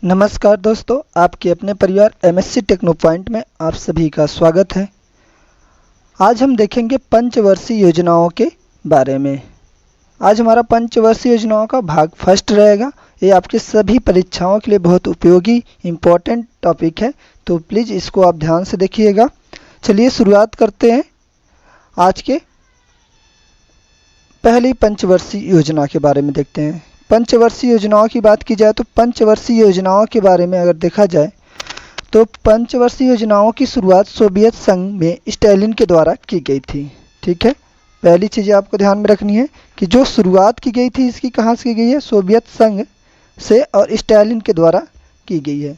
नमस्कार दोस्तों, आपके अपने परिवार एमएससी टेक्नो पॉइंट में आप सभी का स्वागत है। आज हम देखेंगे पंचवर्षीय योजनाओं के बारे में। आज हमारा पंचवर्षीय योजनाओं का भाग फर्स्ट रहेगा। ये आपके सभी परीक्षाओं के लिए बहुत उपयोगी इम्पोर्टेंट टॉपिक है, तो प्लीज़ इसको आप ध्यान से देखिएगा। चलिए शुरुआत करते हैं आज के पहली पंचवर्षीय योजना के बारे में देखते हैं। पंचवर्षीय योजनाओं की बात की जाए तो पंचवर्षीय योजनाओं के बारे में अगर देखा जाए तो पंचवर्षीय योजनाओं की शुरुआत सोवियत संघ में स्टालिन के द्वारा की गई थी। ठीक है, पहली चीज़ आपको ध्यान में रखनी है कि जो शुरुआत की गई थी इसकी कहाँ से की गई है, सोवियत संघ से और स्टालिन के द्वारा की गई है।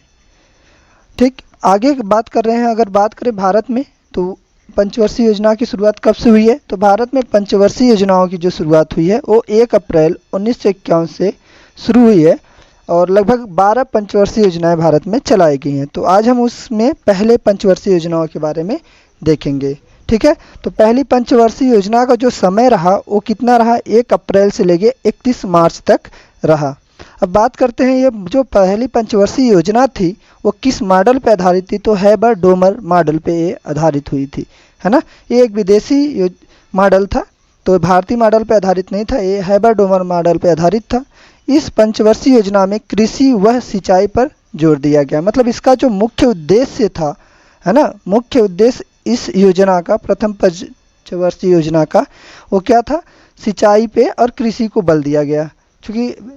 ठीक, आगे बात कर रहे हैं। अगर बात करें भारत में तो पंचवर्षीय योजना की शुरुआत कब से हुई है, तो भारत में पंचवर्षीय योजनाओं की जो शुरुआत हुई है वो 1 अप्रैल 1951 से शुरू हुई है और लगभग 12 पंचवर्षीय योजनाएं भारत में चलाई गई हैं। तो आज हम उसमें पहले पंचवर्षीय योजनाओं के बारे में देखेंगे। ठीक है, तो पहली पंचवर्षीय योजना का जो समय रहा वो कितना रहा, 1 अप्रैल से लेके 31 मार्च तक रहा। अब बात करते हैं ये जो पहली पंचवर्षीय योजना थी वो किस मॉडल पे आधारित थी, तो हैबर डोमर मॉडल पे ये आधारित हुई थी, है ना। ये एक विदेशी मॉडल था, तो भारतीय मॉडल पे आधारित नहीं था, ये हैबर डोमर मॉडल पे आधारित था। इस पंचवर्षीय योजना में कृषि व सिंचाई पर जोर दिया गया। मतलब इसका जो मुख्य उद्देश्य था, है ना, मुख्य उद्देश्य इस योजना का, प्रथम पंचवर्षीय योजना का, वो क्या था, सिंचाई पे और कृषि को बल दिया गया। क्योंकि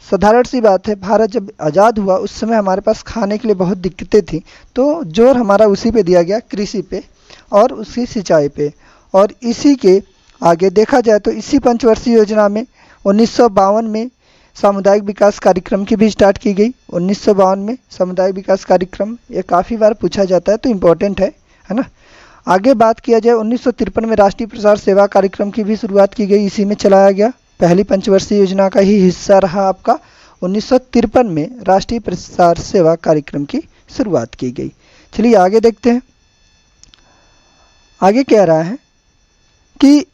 साधारण सी बात है, भारत जब आज़ाद हुआ उस समय हमारे पास खाने के लिए बहुत दिक्कतें थी, तो जोर हमारा उसी पे दिया गया, कृषि पे और उसकी सिंचाई पे। और इसी के आगे देखा जाए तो इसी पंचवर्षीय योजना में 1952 में सामुदायिक विकास कार्यक्रम की भी स्टार्ट की गई। 1952 में सामुदायिक विकास कार्यक्रम, ये काफ़ी बार पूछा जाता है तो इम्पोर्टेंट है ना। आगे बात किया जाए 1953 में राष्ट्रीय प्रसार सेवा कार्यक्रम की भी शुरुआत की गई, इसी में चलाया गया। पहली पंचवर्षीय योजना का ही हिस्सा रहा आपका 1953 में राष्ट्रीय प्रसार सेवा कार्यक्रम की शुरुआत की गई। चलिए आगे देखते हैं। आगे कह रहा है कि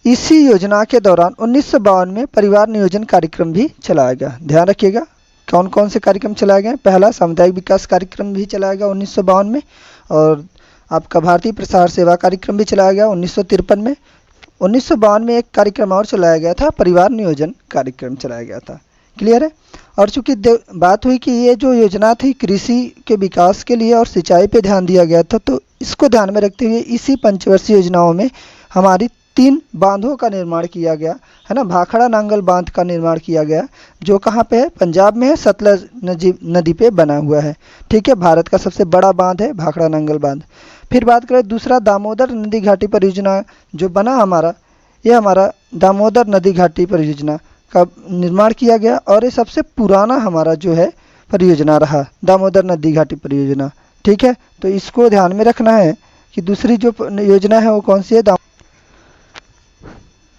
इसी योजना के दौरान 1952 में परिवार नियोजन कार्यक्रम भी चलाया गया। ध्यान रखिएगा कौन कौन से कार्यक्रम चलाए गए। पहला सामुदायिक विकास कार्यक्रम भी चलाया गया 1952 में, और आपका भारतीय प्रसार सेवा कार्यक्रम भी चलाया गया 1953 में। 1952 में एक कार्यक्रम और चलाया गया था, परिवार नियोजन कार्यक्रम चलाया गया था। क्लियर है। और चूंकि बात हुई कि ये जो योजना थी कृषि के विकास के लिए और सिंचाई पे ध्यान दिया गया था, तो इसको ध्यान में रखते हुए इसी पंचवर्षीय योजनाओं में हमारी 3 बांधों का निर्माण किया गया, है ना। भाखड़ा नांगल बांध का निर्माण किया गया, जो कहाँ पे है, पंजाब में है, सतलज नदी पे बना हुआ है। ठीक है, भारत का सबसे बड़ा बांध है भाखड़ा नांगल बांध। फिर बात करें दूसरा, दामोदर नदी घाटी परियोजना जो बना हमारा, ये हमारा दामोदर नदी घाटी परियोजना का निर्माण किया गया और ये सबसे पुराना हमारा जो है परियोजना रहा, दामोदर नदी घाटी परियोजना। ठीक है, तो इसको ध्यान में रखना है कि दूसरी जो योजना है वो कौन सी है,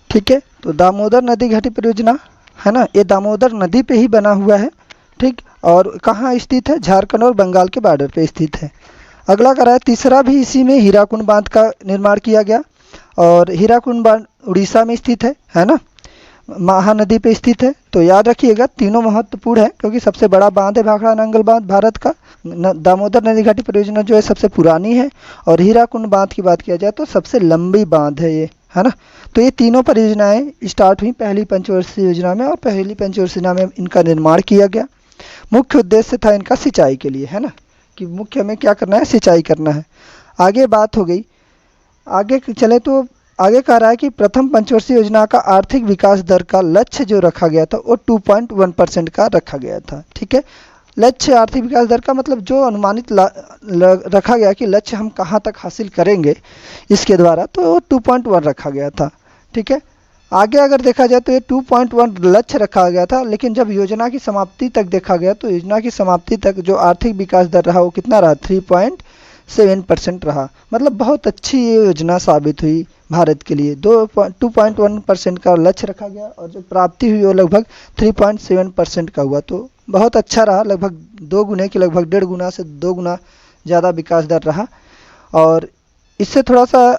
ठीक है, तो दामोदर नदी घाटी परियोजना, है ना, ये दामोदर नदी पे ही बना हुआ है। ठीक, और कहाँ स्थित है, झारखंड और बंगाल के बॉर्डर पे स्थित है। अगला करा है तीसरा, भी इसी में हीराकुंड बांध का निर्माण किया गया और हीराकुंड बांध उड़ीसा में स्थित है ना, महानदी पे स्थित है। तो याद रखिएगा तीनों महत्वपूर्ण है, क्योंकि सबसे बड़ा बांध है भाखड़ा नांगल बांध भारत का, दामोदर नदी घाटी परियोजना जो है सबसे पुरानी है, और हीराकुंड बांध की बात किया जाए तो सबसे लंबी बांध है ये, है ना। तो ये तीनों परियोजनाएं स्टार्ट हुई पहली पंचवर्षीय योजना में, और पहली पंचवर्षीय योजना में इनका निर्माण किया गया। मुख्य उद्देश्य था इनका सिंचाई के लिए, है ना, कि मुख्य हमें क्या करना है, सिंचाई करना है। आगे बात हो गई, आगे चले तो आगे कह रहा है कि प्रथम पंचवर्षीय योजना का आर्थिक विकास दर का लक्ष्य जो रखा गया था वो 2.1% का रखा गया था। ठीक है, लक्ष्य आर्थिक विकास दर का मतलब जो अनुमानित रखा गया कि लक्ष्य हम कहाँ तक हासिल करेंगे इसके द्वारा, तो वो 2.1 रखा गया था। ठीक है, आगे अगर देखा जाए तो ये 2.1 लक्ष्य रखा गया था, लेकिन जब योजना की समाप्ति तक देखा गया तो योजना की समाप्ति तक जो आर्थिक विकास दर रहा वो कितना रहा, 3.7% रहा। मतलब बहुत अच्छी ये योजना साबित हुई भारत के लिए। 2.1% का लक्ष्य रखा गया और जो प्राप्ति हुई वो लगभग 3.7% का हुआ, तो बहुत अच्छा रहा, लगभग 2 गुने की, लगभग 1.5 गुना से 2 गुना ज़्यादा विकास दर रहा। और इससे थोड़ा सा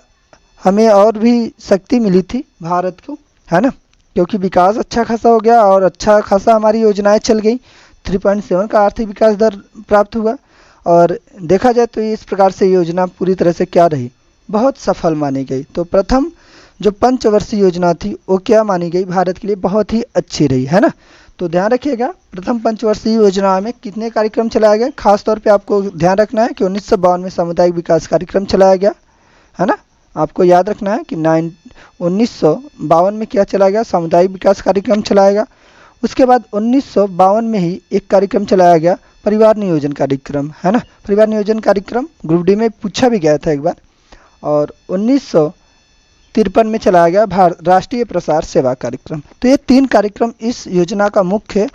हमें और भी शक्ति मिली थी भारत को, है ना, क्योंकि विकास अच्छा खासा हो गया और अच्छा खासा हमारी योजनाएं चल गई। 3.7 का आर्थिक विकास दर प्राप्त हुआ। और देखा जाए तो इस प्रकार से योजना पूरी तरह से क्या रही, बहुत सफल मानी गई। तो प्रथम जो पंचवर्षीय योजना थी वो क्या मानी गई, भारत के लिए बहुत ही अच्छी रही, है ना। तो ध्यान रखिएगा, प्रथम पंचवर्षीय योजना में कितने कार्यक्रम चलाए गए, खासतौर पे आपको ध्यान रखना है कि 1952 में सामुदायिक विकास कार्यक्रम चलाया गया, है ना। आपको याद रखना है कि 1952 में क्या चलाया गया, सामुदायिक विकास कार्यक्रम चलाया गया। उसके बाद 1952 में ही एक कार्यक्रम चलाया गया, परिवार नियोजन कार्यक्रम, है ना। परिवार नियोजन कार्यक्रम ग्रुप डी में पूछा भी गया था एक बार। और 1953 में चलाया गया राष्ट्रीय प्रसार सेवा कार्यक्रम। तो ये 3 कार्यक्रम इस योजना का मुख्य,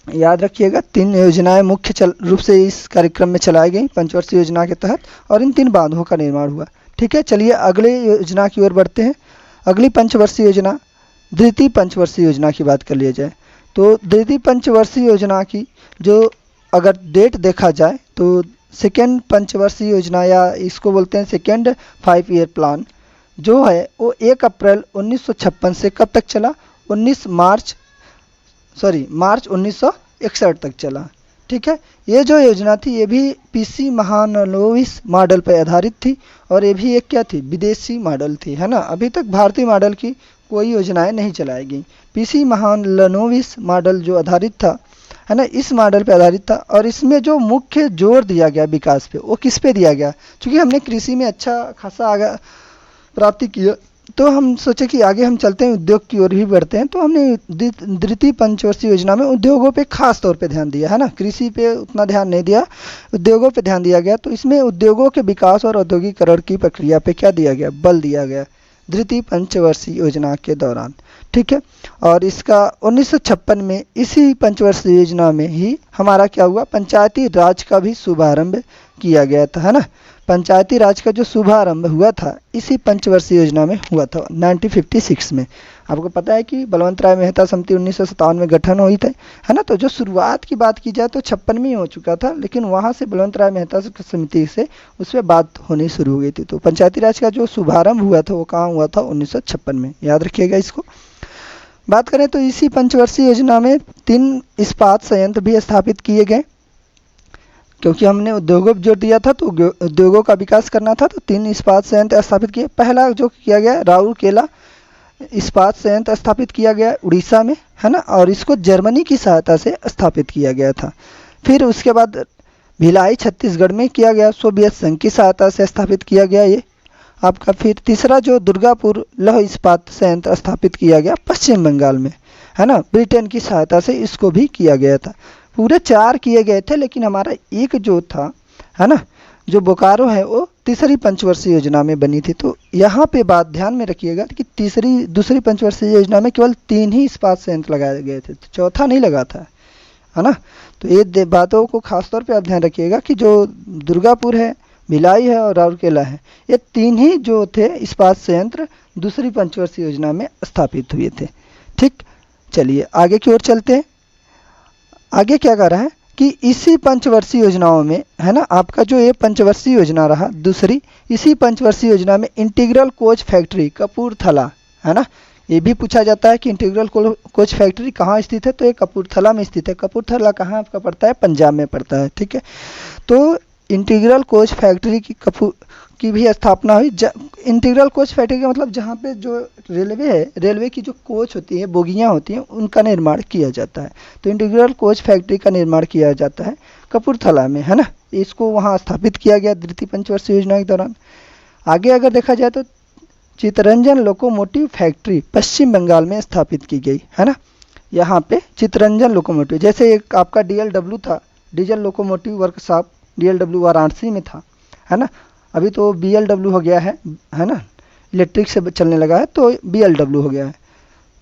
याद रखिएगा, 3 योजनाएं मुख्य रूप से इस कार्यक्रम में चलाई गई पंचवर्षीय योजना के तहत, और इन 3 बांधों का निर्माण हुआ। ठीक है, चलिए अगले योजना की ओर बढ़ते हैं। अगली पंचवर्षीय योजना द्वितीय पंचवर्षीय योजना की बात कर लिया जाए तो द्वितीय पंचवर्षीय योजना की जो अगर डेट देखा जाए तो सेकेंड पंचवर्षीय योजना, या इसको बोलते हैं सेकेंड 5 ईयर प्लान, जो है वो 1 अप्रैल 1956 से कब तक चला, मार्च 1961 तक चला। ठीक है, ये जो योजना थी ये भी पीसी महालनोबिस मॉडल पर आधारित थी, और ये भी एक क्या थी, विदेशी मॉडल थी, है ना। अभी तक भारतीय मॉडल की कोई योजनाएं नहीं चलाई गई। पीसी महालनोबिस मॉडल जो आधारित था, है ना, इस मॉडल पे आधारित था। और इसमें जो मुख्य जोर दिया गया विकास पे, वो किस पे दिया गया, क्योंकि हमने कृषि में अच्छा खासा आगे प्राप्ति की, तो हम सोचे कि आगे हम चलते हैं, उद्योग की ओर भी बढ़ते हैं। तो हमने द्वितीय पंचवर्षीय योजना में उद्योगों पे खास तौर पे ध्यान दिया, है ना। कृषि पे उतना ध्यान नहीं दिया, उद्योगों पे ध्यान दिया गया। तो इसमें उद्योगों के विकास और औद्योगिकरण की प्रक्रिया पे क्या दिया गया, बल दिया गया द्वितीय पंचवर्षीय योजना के दौरान। ठीक है, और इसका 1956 में इसी पंचवर्षीय योजना में ही हमारा क्या हुआ, पंचायती राज का भी शुभारंभ किया गया था, है ना। पंचायती राज का जो शुभारंभ हुआ था इसी पंचवर्षीय योजना में हुआ था 1956 में। आपको पता है कि बलवंत राय मेहता समिति 1957 में गठन हुई थी, है ना। तो जो शुरुआत की बात की जाए तो 56 में ही हो चुका था, लेकिन वहाँ से बलवंत राय मेहता समिति से उस पर बात होनी शुरू हो गई थी। तो पंचायती राज का जो शुभारंभ हुआ था वो कहाँ हुआ था, 1956 में, याद रखिएगा इसको। बात करें तो इसी पंचवर्षीय योजना में 3 इस्पात संयंत्र भी स्थापित किए गए, क्योंकि हमने उद्योगों पर जोर दिया था तो उद्योगों का विकास करना था। तो 3 इस्पात संयंत्र स्थापित किए। पहला जो किया गया राउरकेला इस्पात संयंत्र स्थापित किया गया उड़ीसा में, है ना, और इसको जर्मनी की सहायता से स्थापित किया गया था। फिर उसके बाद भिलाई छत्तीसगढ़ में किया गया, सोवियत संघ की सहायता से स्थापित किया गया ये आपका। फिर तीसरा जो दुर्गापुर लौह इस्पात संयंत्र स्थापित किया गया पश्चिम बंगाल में, है ना, ब्रिटेन की सहायता से इसको भी किया गया था। पूरे 4 किए गए थे, लेकिन हमारा एक जो था, है ना, जो बोकारो है वो तीसरी पंचवर्षीय योजना में बनी थी। तो यहाँ पे बात ध्यान में रखिएगा कि दूसरी पंचवर्षीय योजना में केवल 3 ही इस्पात संयंत्र लगाए गए थे, तो चौथा नहीं लगा था, है ना। तो ये बातों को खासतौर पे आप ध्यान रखिएगा कि जो दुर्गापुर है, भिलाई है और राउरकेला है, ये 3 ही जो थे इस्पात संयंत्र दूसरी पंचवर्षीय योजना में स्थापित हुए थे। ठीक, चलिए आगे की ओर चलते हैं। आगे क्या कर रहा है कि इसी पंचवर्षीय योजनाओं में, है ना, आपका जो ये पंचवर्षीय योजना रहा दूसरी, इसी पंचवर्षीय योजना में इंटीग्रल कोच फैक्ट्री कपूरथला, है ना, ये भी पूछा जाता है कि इंटीग्रल कोच फैक्ट्री कहाँ स्थित है, तो ये कपूरथला में स्थित है। कपूरथला कहाँ आपका पड़ता है, पंजाब में पड़ता है। ठीक है, तो इंटीग्रल कोच फैक्ट्री की भी स्थापना हुई। इंटीग्रल कोच फैक्ट्री का मतलब जहाँ पे जो रेलवे है, रेलवे की जो कोच होती है, बोगियाँ होती हैं, उनका निर्माण किया जाता है। तो इंटीग्रल कोच फैक्ट्री का निर्माण किया जाता है कपूरथला में, है ना। इसको वहाँ स्थापित किया गया द्वितीय पंचवर्षीय योजना के दौरान। आगे अगर देखा जाए तो चितरंजन लोकोमोटिव फैक्ट्री पश्चिम बंगाल में स्थापित की गई, है ना। यहाँ पे चितरंजन लोकोमोटिव, जैसे एक आपका DLW था, diesel locomotive workshop, DLW Varanasi में था, है ना। अभी तो BLW हो गया है ना, इलेक्ट्रिक से चलने लगा है तो BLW हो गया है।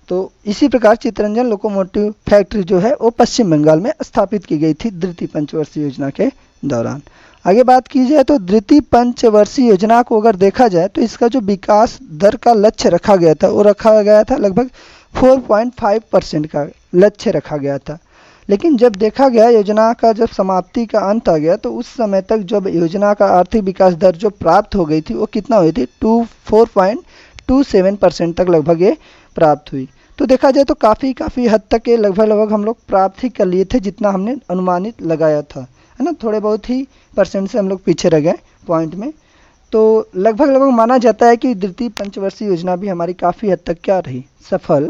तो इसी प्रकार चितरंजन लोकोमोटिव फैक्ट्री जो है वो पश्चिम बंगाल में स्थापित की गई थी द्वितीय पंचवर्षीय योजना के दौरान। आगे बात की जाए तो द्वितीय पंचवर्षीय योजना को अगर देखा जाए तो इसका जो विकास दर का लक्ष्य रखा गया था वो रखा गया था लगभग 4.5% का लक्ष्य रखा गया था। लेकिन जब देखा गया योजना का जब समाप्ति का अंत आ गया तो उस समय तक जब योजना का आर्थिक विकास दर जो प्राप्त हो गई थी वो कितना हुई थी, 4.27% तक लगभग ये प्राप्त हुई। तो देखा जाए तो काफ़ी हद तक के लगभग हम लोग प्राप्त ही कर लिए थे जितना हमने अनुमानित लगाया था, है ना। थोड़े बहुत ही परसेंट से हम लोग पीछे रह गए पॉइंट में। तो लगभग माना जाता है कि द्वितीय पंचवर्षीय योजना भी हमारी काफ़ी हद तक क्या रही, सफल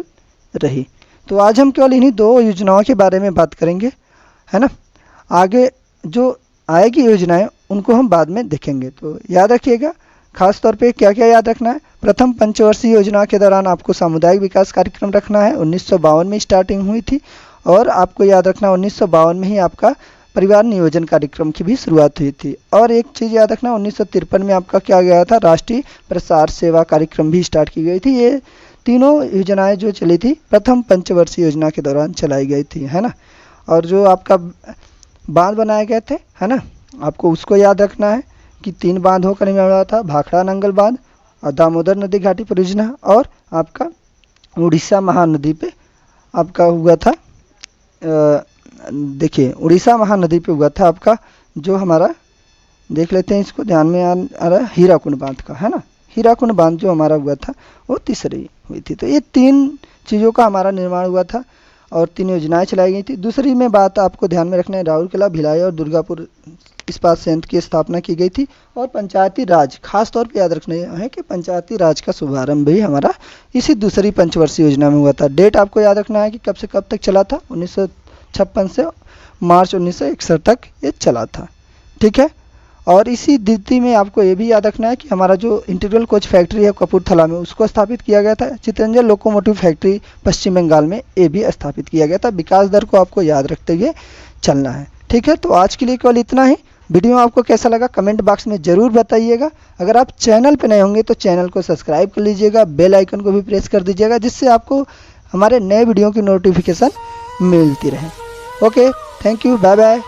रही। तो आज हम केवल इन्हीं 2 योजनाओं के बारे में बात करेंगे, है ना। आगे जो आएगी योजनाएं उनको हम बाद में देखेंगे। तो याद रखिएगा खास तौर पे क्या क्या याद रखना है। प्रथम पंचवर्षीय योजना के दौरान आपको सामुदायिक विकास कार्यक्रम रखना है, 1952 में स्टार्टिंग हुई थी। और आपको याद रखना 1952 में ही आपका परिवार नियोजन कार्यक्रम की भी शुरुआत हुई थी। और एक चीज़ याद रखना 1953 में आपका क्या गया था, राष्ट्रीय प्रसार सेवा कार्यक्रम भी स्टार्ट की गई थी। ये तीनों योजनाएं जो चली थी प्रथम पंचवर्षीय योजना के दौरान चलाई गई थी, है ना। और जो आपका बांध बनाए गए थे, है ना, आपको उसको याद रखना है कि 3 बांधों का निर्माण हुआ था, भाखड़ा नंगल बांध और दामोदर नदी घाटी परियोजना, और आपका उड़ीसा महानदी पे आपका हुआ था, देखिए उड़ीसा महानदी पे हुआ था आपका जो हमारा, देख लेते हैं इसको ध्यान में आ रहा है, हीराकुंड बांध का, है ना। हीराकुंड बांध जो हमारा हुआ था वो तीसरी हुई थी। तो ये 3 चीज़ों का हमारा निर्माण हुआ था और 3 योजनाएं चलाई गई थी। दूसरी में बात आपको ध्यान में रखना है, राउरकेला, भिलाई और दुर्गापुर इस्पात संयंत्र की स्थापना की गई थी। और पंचायती राज, खास तौर पे याद रखना है कि पंचायती राज का शुभारंभ भी हमारा इसी दूसरी पंचवर्षीय योजना में हुआ था। डेट आपको याद रखना है कि कब से कब तक चला था, 1956 से मार्च 1961 तक ये चला था, ठीक है। और इसी द्वितीय में आपको ये भी याद रखना है कि हमारा जो इंटीग्रल कोच फैक्ट्री है कपूरथला में उसको स्थापित किया गया था। चितरंजन लोकोमोटिव फैक्ट्री पश्चिम बंगाल में ये भी स्थापित किया गया था। विकास दर को आपको याद रखते हुए चलना है, ठीक है। तो आज के लिए केवल इतना ही। वीडियो आपको कैसा लगा कमेंट बॉक्स में ज़रूर बताइएगा। अगर आप चैनल पर नए होंगे तो चैनल को सब्सक्राइब कर लीजिएगा, बेल आइकन को भी प्रेस कर दीजिएगा जिससे आपको हमारे नए वीडियो की नोटिफिकेशन मिलती रहे। Okay, thank you, bye bye.